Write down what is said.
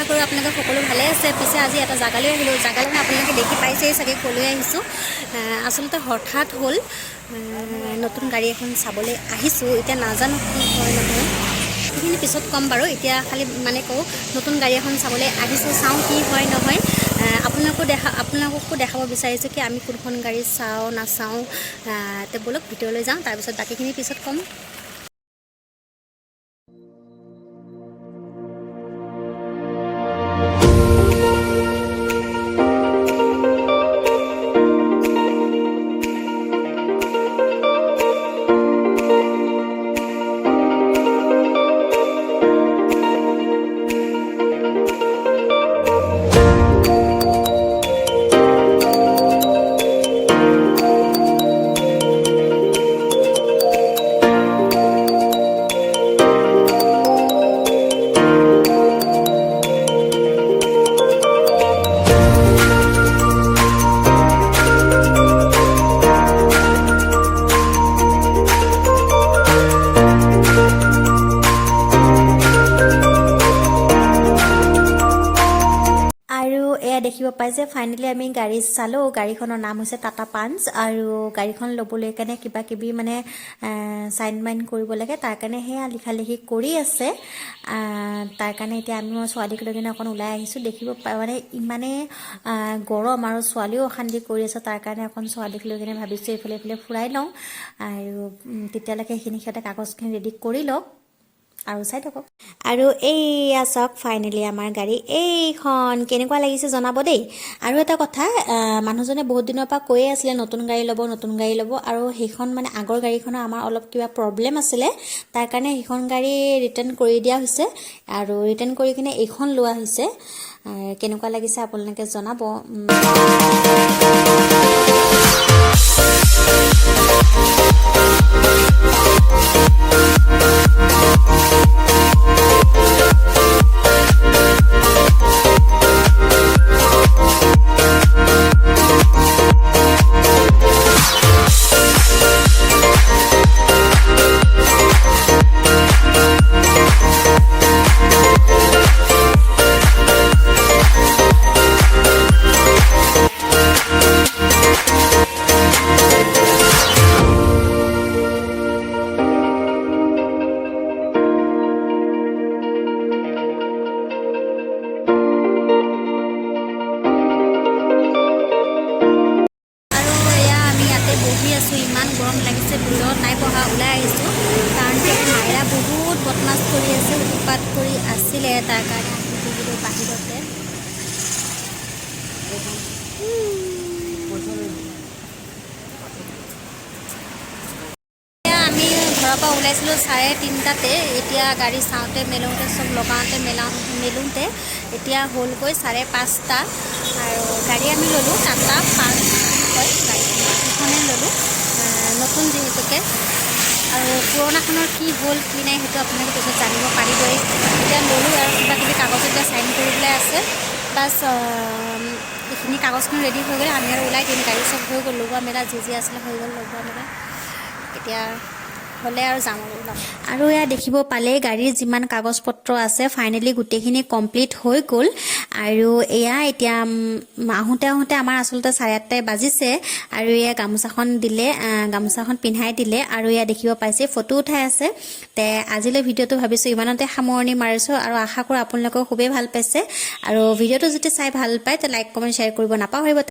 কৰোঁ আপোনালোকে সকলো ভালে আছে। পিছে আজি এটা জাগালৈ আহিলোঁ। জাগালৈ আপোনালোকে দেখি পাইছেই চাগে ক'লৈ আহিছোঁ। আচলতে হঠাৎ হ'ল নতুন গাড়ী এখন চাবলৈ আহিছোঁ। এতিয়া নাজানো কি হয় নহয়, সেইখিনি পিছত ক'ম বাৰু। এতিয়া খালি মানে কওঁ নতুন গাড়ী এখন চাবলৈ আহিছোঁ, চাওঁ কি হয় নহয়। আপোনালোককো দেখাব বিচাৰিছোঁ কি আমি কোনখন গাড়ী চাওঁ নাচাওঁ। তে ব'লক ভিতৰলৈ যাওঁ, তাৰপিছত বাকীখিনি পিছত ক'ম। দেখিব পাই যে ফাইনেলি আমি গাড়ী চালোঁ। গাড়ীখনৰ নাম হৈছে টাটা পাঞ্চ। আৰু গাড়ীখন ল'বলৈ কাৰণে কিবা কিবি মানে চাইন মাইন কৰিব লাগে, তাৰ কাৰণে সেয়া লিখা লিখি কৰি আছে। তাৰ কাৰণে এতিয়া আমি মই ছোৱালীক লৈ কিনে অকণ ওলাই আহিছোঁ। দেখিব পাই মানে ইমানে গৰম আৰু ছোৱালীও অশান্তি কৰি আছে, তাৰ কাৰণে অকণ ছোৱালীক লৈ কিনে ভাবিছোঁ এইফালে ফুৰাই লওঁ। আৰু তেতিয়ালৈকে সেইখিনি সিহঁতে কাগজখিনি ৰেডি কৰি লওক আৰু চাই থাকক। আৰু এইয়া চাওক ফাইনেলি আমাৰ গাড়ী এইখন কেনেকুৱা লাগিছে জনাব দেই। আৰু এটা কথা, মানুহজনে বহুত দিনৰ পৰা কৈয়ে আছিলে নতুন গাড়ী ল'ব। আৰু সেইখন মানে আগৰ গাড়ীখনৰ আমাৰ অলপ কিবা প্ৰব্লেম আছিলে, তাৰ কাৰণে সেইখন গাড়ী ৰিটাৰ্ণ কৰি দিয়া হৈছে। আৰু ৰিটাৰ্ণ কৰি কিনে এইখন লোৱা হৈছে। কেনেকুৱা লাগিছে আপোনালোকে জনাব। ইমান গৰম লাগিছে, ভিতৰত নাই বহা, ওলাই আহিছোঁ। কাৰণ মায়েৰা বহুত বদমাছ কৰি আছে, উৎপাত কৰি আছিলে, তাৰ কাৰণে আমি বহিলোঁ বাহিৰতে। আমি ঘৰৰ পৰা ওলাইছিলোঁ 3:30টাতে। এতিয়া গাড়ী চাওঁতে মেলোঁতে চব লগাওঁতে মেলোঁতে এতিয়া হ'লগৈ 5:30। আৰু গাড়ী আমি ল'লোঁ টাটা পাঞ্চ হয় গাড়ীখন, সেইখনেই ল'লোঁ নতুন যিহেতুকে। আৰু পুৰণাখনৰ কি হ'ল কি নাই সেইটো আপোনালোকে পিছত জানিব পাৰিবই। এতিয়া ল'লোঁ আৰু কিবা কিবি কাগজ এতিয়া চাইন কৰিবলৈ আছে। বাছ এইখিনি কাগজখিনি ৰেডি হৈ গ'লে আমি আৰু ওলাই দিম। গাড়ী চব হৈ গ'ল, লগোৱা মেলা যি আছিলে হৈ গ'ল লগোৱা মেলা। এতিয়া হ'লে আৰু যাম আৰু এয়া দেখিব পালে গাড়ীৰ যিমান কাগজ পত্ৰ আছে ফাইনেলি গোটেইখিনি কমপ্লিট হৈ গ'ল। আৰু এয়া এতিয়া আহোঁতে আমাৰ আচলতে 8:30 বাজিছে। আৰু এয়া গামোচাখন দিলে, গামোচাখন পিন্ধাই দিলে। আৰু এয়া দেখিব পাইছে ফটো উঠাই আছে। তে আজিলৈ ভিডিঅ'টো ভাবিছোঁ ইমানতে সামৰণি মাৰিছোঁ। আৰু আশা কৰোঁ আপোনালোকেও খুবেই ভাল পাইছে। আৰু ভিডিঅ'টো যদি চাই ভাল পায় তে লাইক কমেণ্ট শ্বেয়াৰ কৰিব নাপাহৰিব।